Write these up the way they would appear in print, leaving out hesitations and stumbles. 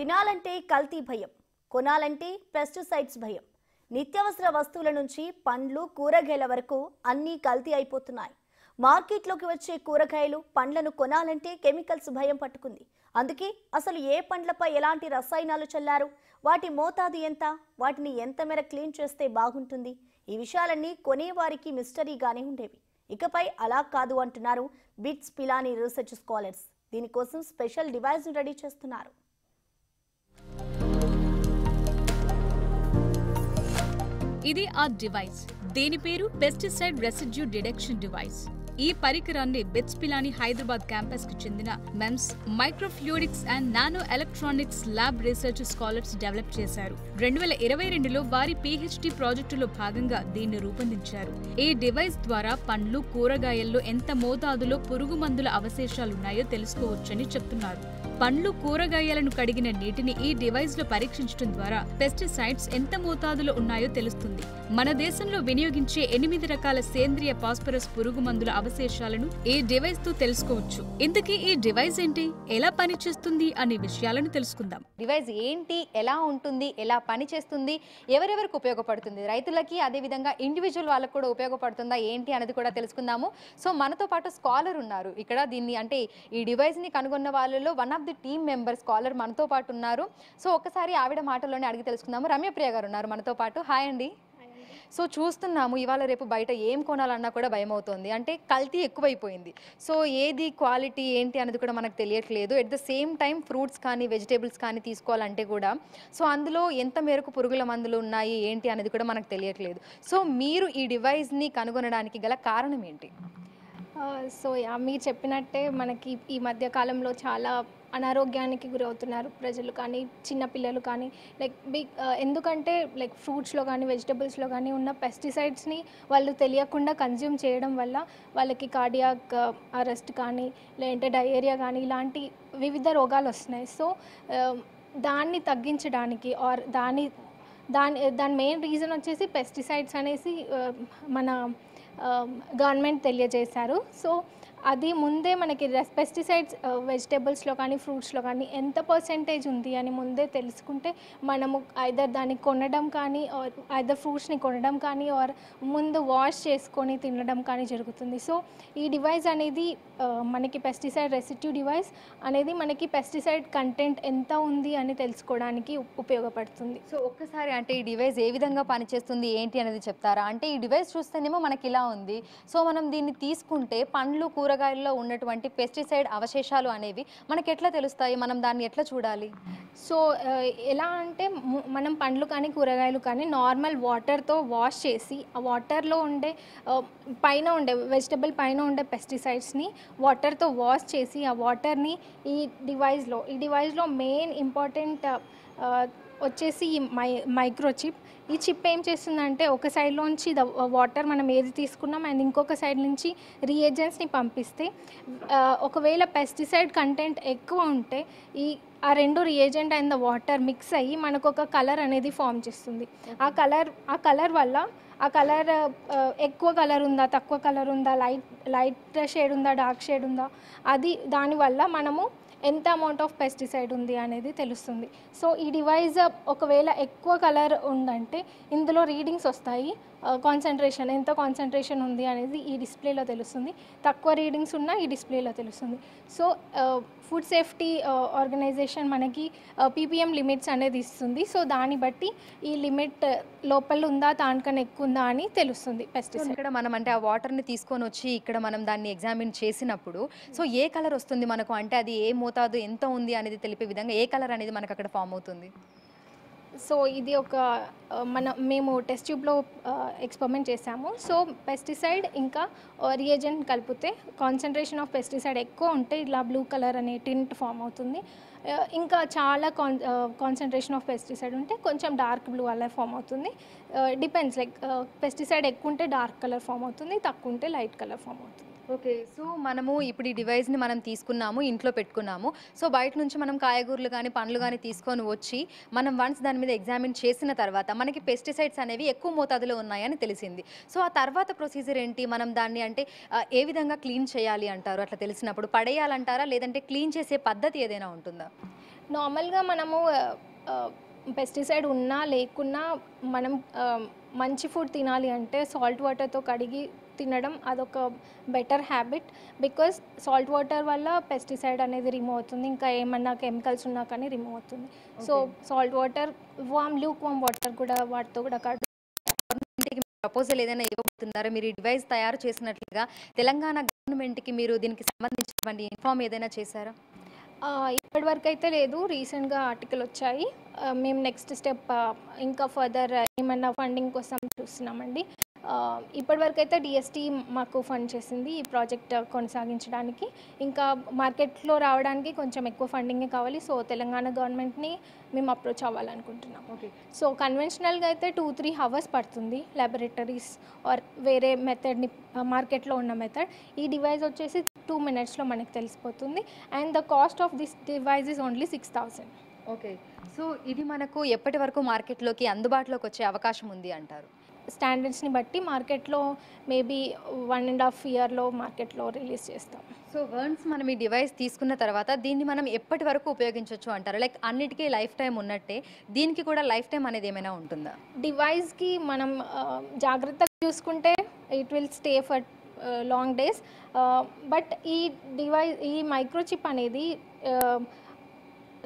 తినాలంటే కల్తీ భయం, కొనాలంటే పెస్టిసైడ్స్ భయం. నిత్యావసర వస్తువుల నుంచి పండ్లు, కూరగాయల వరకు అన్నీ కల్తీ అయిపోతున్నాయి. మార్కెట్లోకి వచ్చే కూరగాయలు, పండ్లను కొనాలంటే కెమికల్స్ భయం పట్టుకుంది. అందుకే అసలు ఏ పండ్లపై ఎలాంటి రసాయనాలు చల్లారు, వాటి మోతాదు ఎంత, వాటిని ఎంత మేర క్లీన్ చేస్తే బాగుంటుంది, ఈ విషయాలన్నీ కొనేవారికి మిస్టరీగానే ఉండేవి. ఇకపై అలా కాదు అంటున్నారు బిట్స్ పిలానీ రీసెర్చ్ స్కాలర్స్. దీనికోసం స్పెషల్ డివైస్ రెడీ చేస్తున్నారు. ఇది ఆ డివైస్. దీని పేరు పెస్టిసైడ్ రెసిడ్యూ డిటెక్షన్ డివైస్. ఈ పరికరాన్ని బిట్స్ పిలానీ హైదరాబాద్ క్యాంపస్ కు చెందిన memes microfluidics and nano electronics lab research scholars develop చేశారు. 2022లో వారి PhD ప్రాజెక్టులో భాగంగా దీన్ని రూపొందించారు. ఈ డివైస్ ద్వారా పండ్లు, కూరగాయల్లో ఎంత మోతాదులో పురుగు మందుల అవశేషాలున్నాయో తెలుసుకోవచ్చని చెప్తున్నారు. పండ్లు, కూరగాయలను కడిగిన నీటిని ఈ డివైస్ లో పరీక్షించడం ద్వారా పెస్టిసైడ్స్ ఎంత మోతాదులో ఉన్నాయో తెలుస్తుంది. మన దేశంలో వినియోగించే 8 రకాల సేంద్రియ ఫాస్ఫరస్ పురుగు మందుల అవశేషాలను ఈ డివైస్ తో తెలుసుకోవచ్చు. ఇంతకీ ఈ డివైస్ ఏంటి, ఎలా పనిచేస్తుంది అనే విషయాలను తెలుసుకుందాం. డివైస్ ఏంటి, ఎలా ఉంటుంది, ఎలా పనిచేస్తుంది, ఎవరెవరికి ఉపయోగపడుతుంది, రైతులకి అదే విధంగా ఇండివిజువల్ వాళ్ళకు కూడా ఉపయోగపడుతుందా ఏంటి అనేది కూడా తెలుసుకుందాము. సో మనతో పాటు స్కాలర్ ఉన్నారు ఇక్కడ. దీన్ని అంటే ఈ డివైస్ ని కనుగొన్న వాళ్ళలో one of the team member scholar మనతో పాటు ఉన్నారు. సో ఒక్కసారి ఆవిడ మాటల్లోనే అడిగి తెలుసుకుందాము. రమ్యప్రియ గారు ఉన్నారు మనతో పాటు. హాయ్ అండి. సో చూస్తున్నాము ఇవాళ రేపు బయట ఏం కొనాలన్నా కూడా భయం అవుతుంది. అంటే కల్తీ ఎక్కువైపోయింది. సో ఏది క్వాలిటీ ఏంటి అనేది కూడా మనకు తెలియట్లేదు. At the same time fruits కానీ వెజిటేబుల్స్ కానీ తీసుకోవాలంటే కూడా సో అందులో ఎంత మేరకు పురుగుల మందులు ఉన్నాయి ఏంటి అనేది కూడా మనకు తెలియట్లేదు. సో మీరు ఈ డివైస్ని కనుగొనడానికి గల కారణం ఏంటి? సో మీరు చెప్పినట్టే మనకి ఈ మధ్య కాలంలో చాలా అనారోగ్యానికి గురవుతున్నారు ప్రజలు కానీ చిన్నపిల్లలు కానీ. ఎందుకంటే ఫ్రూట్స్లో కానీ వెజిటబుల్స్లో కానీ ఉన్న పెస్టిసైడ్స్ని వాళ్ళు తెలియకుండా కన్జ్యూమ్ చేయడం వల్ల వాళ్ళకి కార్డియాక్ అరెస్ట్ కానీ లేదంటే డయేరియా కానీ ఇలాంటి వివిధ రోగాలు వస్తున్నాయి. సో దాన్ని తగ్గించడానికి దాని మెయిన్ రీజన్ వచ్చేసి పెస్టిసైడ్స్ అనేసి మన గవర్నమెంట్ తెలియజేశారు. సో అది ముందే మనకి పెస్టిసైడ్స్ వెజిటేబుల్స్లో కానీ ఫ్రూట్స్లో కానీ ఎంత పర్సెంటేజ్ ఉంది అని ముందే తెలుసుకుంటే మనము ఐదర్ దాన్ని కొనడం కానీ ఐదర్ ఫ్రూట్స్ని కొనడం కానీ ఆర్ ముందు వాష్ చేసుకొని తినడం కానీ జరుగుతుంది. సో ఈ డివైస్ అనేది మనకి పెస్టిసైడ్ రెసిడ్యూ డివైస్ అనేది మనకి పెస్టిసైడ్ కంటెంట్ ఎంత ఉంది అని తెలుసుకోవడానికి ఉపయోగపడుతుంది. సో ఒక్కసారి అంటే ఈ డివైస్ ఏ విధంగా పనిచేస్తుంది ఏంటి అనేది చెప్తారా? అంటే ఈ డివైస్ చూస్తేనేమో మనకి ఇలా ఉంది. సో మనం దీన్ని తీసుకుంటే పండ్లు, కూరగాయల్లో ఉన్నటువంటి పెస్టిసైడ్ అవశేషాలు అనేవి మనకి ఎట్లా తెలుస్తాయి? మనం దాన్ని ఎట్లా చూడాలి? సో ఎలా అంటే మనం పండ్లు కానీ కూరగాయలు కానీ నార్మల్ వాటర్తో వాష్ చేసి ఆ వాటర్లో ఉండే పైన ఉండే వెజిటబుల్ పైన ఉండే పెస్టిసైడ్స్ని వాటర్తో వాష్ చేసి ఆ వాటర్ని ఈ డివైస్లో మెయిన్ ఇంపార్టెంట్ వచ్చేసి ఈ మైక్రోచిప్. ఈ చిప్ ఏం చేస్తుందంటే ఒక సైడ్లోంచి వాటర్ మనం ఏది తీసుకున్నాం అండ్ ఇంకొక సైడ్ నుంచి రియేజెంట్స్ని పంపిస్తే ఒకవేళ పెస్టిసైడ్ కంటెంట్ ఎక్కువ ఉంటే ఆ రెండు reagent and the water mix అయ్యి మనకు ఒక కలర్ అనేది ఫామ్ చేస్తుంది. ఆ కలర్ వల్ల ఆ కలర్ ఎక్కువ కలర్ ఉందా, తక్కువ కలర్ ఉందా, లైట్ షేడ్ ఉందా, డార్క్ షేడ్ ఉందా, అది దానివల్ల మనము ఎంత అమౌంట్ ఆఫ్ పెస్టిసైడ్ ఉంది అనేది తెలుస్తుంది. సో ఈ డివైస్ ఒకవేళ ఎక్కువ కలర్ ఉందంటే ఇందులో రీడింగ్స్ వస్తాయి. ఎంత కాన్సన్ట్రేషన్ ఉంది అనేది ఈ డిస్ప్లేలో తెలుస్తుంది. తక్కువ రీడింగ్స్ ఉన్నా ఈ డిస్ప్లేలో తెలుస్తుంది. సో ఫుడ్ సేఫ్టీ ఆర్గనైజేషన్ మనకి PPM లిమిట్స్ అనేది ఇస్తుంది. సో దాన్ని బట్టి ఈ లిమిట్ లోపల ఉందా, దానికన్నా ఎక్కువ ఉందా అని తెలుస్తుంది పెస్టిసైడ్. ఇక్కడ మనం అంటే ఆ వాటర్ని తీసుకొని వచ్చి ఇక్కడ మనం దాన్ని ఎగ్జామిన్ చేసినప్పుడు సో ఏ కలర్ వస్తుంది మనకు? అంటే అది ఏ మోతాదు ఎంత ఉంది అనేది తెలిపే విధంగా ఏ కలర్ అనేది మనకు అక్కడ ఫామ్ అవుతుంది? సో ఇది మేము టెస్ట్ ట్యూబ్లో ఎక్స్పెరిమెంట్ చేసాము. సో పెస్టిసైడ్ ఇంకా రియేజెంట్ కలిపితే కాన్సన్ట్రేషన్ ఆఫ్ పెస్టిసైడ్ ఎక్కువ ఉంటే ఇలా బ్లూ కలర్ అనే టింట్ ఫామ్ అవుతుంది. ఇంకా చాలా కాన్సన్ట్రేషన్ ఆఫ్ పెస్టిసైడ్ ఉంటే కొంచెం డార్క్ బ్లూ అలా ఫామ్ అవుతుంది. డిపెండ్స్ పెస్టిసైడ్ ఎక్కువ ఉంటే డార్క్ కలర్ ఫామ్ అవుతుంది, తక్కువ ఉంటే లైట్ కలర్ ఫామ్ అవుతుంది. ఓకే. సో మనము ఇప్పుడు ఈ డివైస్ని మనం తీసుకున్నాము, ఇంట్లో పెట్టుకున్నాము. సో బయట నుంచి మనం కాయగూరలు కానీ పండ్లు కానీ తీసుకొని వచ్చి మనం వన్స్ దాని మీద ఎగ్జామిన్ చేసిన తర్వాత మనకి పెస్టిసైడ్స్ అనేవి ఎక్కువ మోతాదులో ఉన్నాయని తెలిసింది. సో ఆ తర్వాత ప్రొసీజర్ ఏంటి? మనం దాన్ని అంటే ఏ విధంగా క్లీన్ చేయాలి అంటారు? అట్లా తెలిసినప్పుడు పడేయాలంటారా, లేదంటే క్లీన్ చేసే పద్ధతి ఏదైనా ఉంటుందా? నార్మల్గా మనము పెస్టిసైడ్ ఉన్నా లేకున్నా మనం మంచి ఫుడ్ తినాలి అంటే సాల్ట్ వాటర్తో కడిగి తినడం అదొక better habit. Because salt water వల్ల పెస్టిసైడ్ అనేది రిమూవ్ అవుతుంది, ఇంకా ఏమన్నా కెమికల్స్ ఉన్నా కానీ రిమూవ్ అవుతుంది. So salt water, Luke warm water కూడా వాటితో కూడా ప్రపోజల్ ఏదైనా ఇవ్వబోతున్నారా? మీరు ఈ డివైస్ తయారు చేసినట్లుగా తెలంగాణ గవర్నమెంట్కి మీరు దీనికి సంబంధించినటువంటి ఇన్ఫార్మ్ ఏదైనా చేశారా? ఇప్పటివరకు అయితే లేదు. రీసెంట్గా ఆర్టికల్ వచ్చాయి. మేము నెక్స్ట్ స్టెప్ ఇంకా ఫర్దర్ ఏమన్నా ఫండింగ్ కోసం చూస్తున్నామండి. ఇప్పటివరకు అయితే డిఎస్టీ మాకు ఫండ్ చేసింది ఈ ప్రాజెక్ట్ కొనసాగించడానికి. ఇంకా మార్కెట్లో రావడానికి కొంచెం ఎక్కువ ఫండింగే కావాలి. సో తెలంగాణ గవర్నమెంట్ని మేము అప్రోచ్ అవ్వాలనుకుంటున్నాం. సో కన్వెన్షనల్గా అయితే 2-3 hours పడుతుంది, ల్యాబొరేటరీస్ ఆర్ వేరే మెథడ్ని మార్కెట్లో ఉన్న మెథడ్. ఈ డివైస్ వచ్చేసి 2 minutesలో మనకు తెలిసిపోతుంది. And the cost of this device is only 6,000. Okay, so ఇది మనకు ఎప్పటి వరకు మార్కెట్లోకి అందుబాటులోకి వచ్చే అవకాశం ఉంది అంటారు? స్టాండర్డ్స్ని బట్టి మార్కెట్లో మేబీ 1.5 yearలో మార్కెట్లో రిలీజ్ చేస్తాం. సో వన్స్ మనం ఈ డివైస్ తీసుకున్న తర్వాత దీన్ని మనం ఎప్పటి వరకు ఉపయోగించవచ్చు అంటారు? లైక్ అన్నిటికీ లైఫ్ టైం ఉన్నట్టే దీనికి కూడా లైఫ్ టైం అనేది ఏమైనా ఉంటుందా? డివైస్కి మనం జాగ్రత్తగా చూసుకుంటే it will stay for long days. But ఈ మైక్రోచిప్ అనేది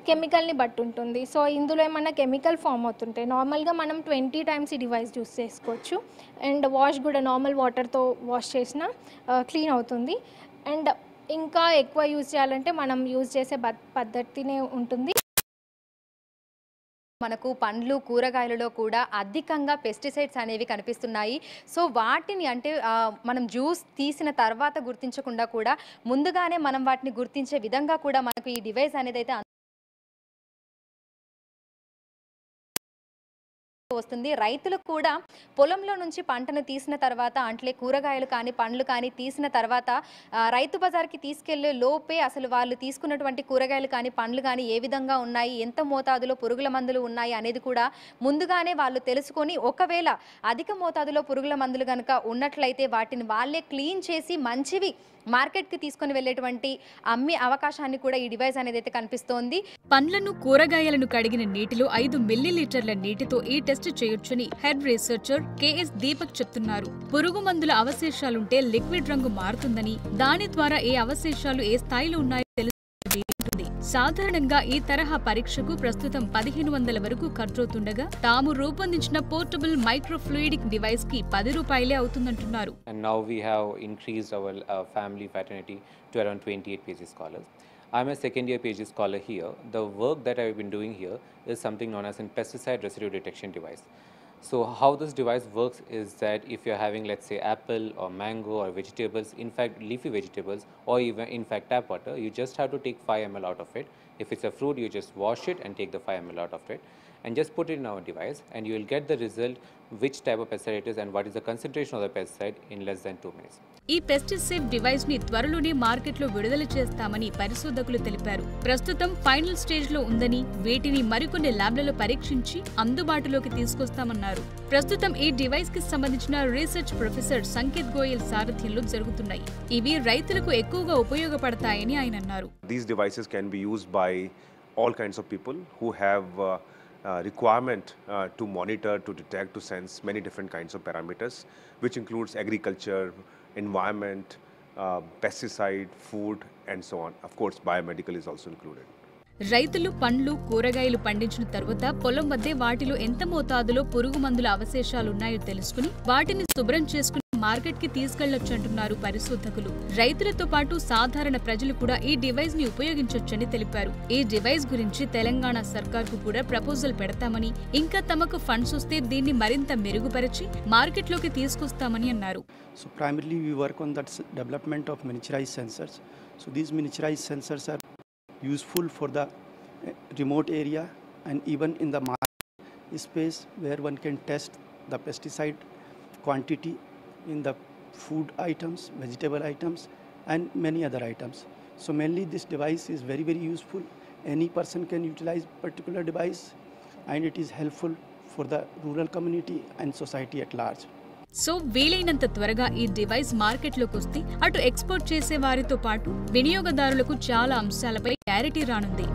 కెమికల్ని బట్టి ఉంటుంది. సో ఇందులో ఏమన్నా కెమికల్ ఫామ్ అవుతుంటే నార్మల్గా మనం 20 times ఈ డివైస్ యూస్ చేసుకోవచ్చు. అండ్ వాష్ కూడా నార్మల్ వాటర్తో వాష్ చేసినా క్లీన్ అవుతుంది. అండ్ ఇంకా ఎక్కువ యూజ్ చేయాలంటే మనం యూజ్ చేసే పద్ధతినే ఉంటుంది. మనకు పండ్లు కూరగాయలలో కూడా అధికంగా పెస్టిసైడ్స్ అనేవి కనిపిస్తున్నాయి. సో వాటిని అంటే మనం జ్యూస్ తీసిన తర్వాత గుర్తించకుండా కూడా ముందుగానే మనం వాటిని గుర్తించే విధంగా కూడా మనకు ఈ డివైస్ అనేది అయితే వస్తుంది. రైతులు కూడా పొలంలో నుంచి పంటను తీసిన తర్వాత అంటే కూరగాయలు కానీ పండ్లు కానీ తీసిన తర్వాత రైతు బజార్కి తీసుకెళ్లే లోపే అసలు వాళ్ళు తీసుకున్నటువంటి కూరగాయలు కానీ పండ్లు కానీ ఏ విధంగా ఉన్నాయి, ఎంత మోతాదులో పురుగుల మందులు ఉన్నాయి అనేది కూడా ముందుగానే వాళ్ళు తెలుసుకొని ఒకవేళ అధిక మోతాదులో పురుగుల మందులు కనుక ఉన్నట్లయితే వాటిని వాళ్ళే క్లీన్ చేసి మంచివి మార్కెట్కి తీసుకొని వెళ్ళేటువంటి అమ్మే అవకాశాన్ని కూడా ఈ డివైస్ అనేది అయితే కనిపిస్తోంది. పండ్లను కూరగాయలను కడిగిన నీటిలో 5 milliliters నీటితో ఈ టెస్ట్ చేయొచ్చని హెడ్ రీసెర్చర్ కెఎస్ దీపక్ చెప్తున్నారు. పురుగు మందుల అవశేషాలుంటే లిక్విడ్ రంగు మారుతుందని, దాని ద్వారా ఏ అవశేషాలు ఏ స్థాయిలో ఉన్నాయో తెలుసుకుంటుంది. సాధారణంగా ఈ తరహా పరీక్షకు ప్రస్తుతం 1500 వరకు ఖర్చవుతుండగా తాము రూపొందించిన పోర్టబుల్ మైక్రోఫ్లూయిడిక్ డివైస్ కి 10 రూపాయలే అవుతుందంటున్నారు. And now we have increased our family fraternity to around 28 PhD scholars. I'm a second year PhD scholar here. The work that I've been doing here is something known as a pesticide residue detection device. So how this device works is that if you're having, let's say, apple or mango or vegetables, in fact leafy vegetables, or even in fact tap water, you just have to take 5 ml out of it. If it's a fruit, you just wash it and take the 5 ml out of it and just put it in our device, and you will get the result which type of pesticide it is and what is the concentration of the pesticide in less than 2 minutes. ఈ pesticide device ని త్వరలోనే మార్కెట్లో విడుదల చేస్తామని పరిశోధకులు తెలిపారు. ప్రస్తుతం final stage లో ఉందని, వీటిని మరికొన్ని ల్యాబ్లలో పరీక్షించి అందుబాటులోకి తీసుకొస్తామన్నారు. ప్రస్తుతం ఈ డివైస్ కి సంబంధించిన రీసెర్చ్ ప్రొఫెసర్ సంకేత్ గోయల్ సారథ్యంలో జరుగుతున్నాయి. ఇవి రైతులకు ఎక్కువగా ఉపయోగపడతాయని ఆయన అన్నారు. These devices can be used by all kinds of people who have requirement to monitor, to detect, to sense many different kinds of parameters, which includes agriculture, environment, pesticide, food, and so on. Of course, biomedical is also included. రైతులు పండ్లు కూరగాయలు పండించిన తరువాత పొలం వద్దే వాటిలో ఎంత మోతాదులో పురుగు మందుల అవశేషాలున్నాయో తెలుసుకుని వాటిని శుభ్రం చేసుకుని మార్కెట్ కి తీసుకెళ్లొచ్చంటున్నారు పరిశోధకులు. రైతులతో పాటు సాధారణ ప్రజలు కూడా ఈ డివైస్ ని ఉపయోగించొచ్చని తెలిపారు. ఈ డివైస్ గురించి తెలంగాణ సర్కార్కు కూడా ప్రపోజల్ పెడతామని, ఇంకా తమకు ఫండ్స్ వస్తే దీన్ని మరింత మెరుగుపరిచి మార్కెట్ లోకి తీసుకొస్తామని అన్నారు. So primarily we work on that development of miniaturized sensors. So these miniaturized sensors are useful for the remote area and even in the market space where one can test the pesticide quantity in the food items, vegetable items and many other items. So mainly this device is very, very useful. Any person can utilize particular device and it is helpful for the rural community and society at large. So వీలైనంత త్వరగా ఈ device మార్కెట్లోకి వస్తే అటు export చేసే వారితో పాటు వినియోగదారులకు చాలా అంశాలపై క్లారిటీ రానుంది.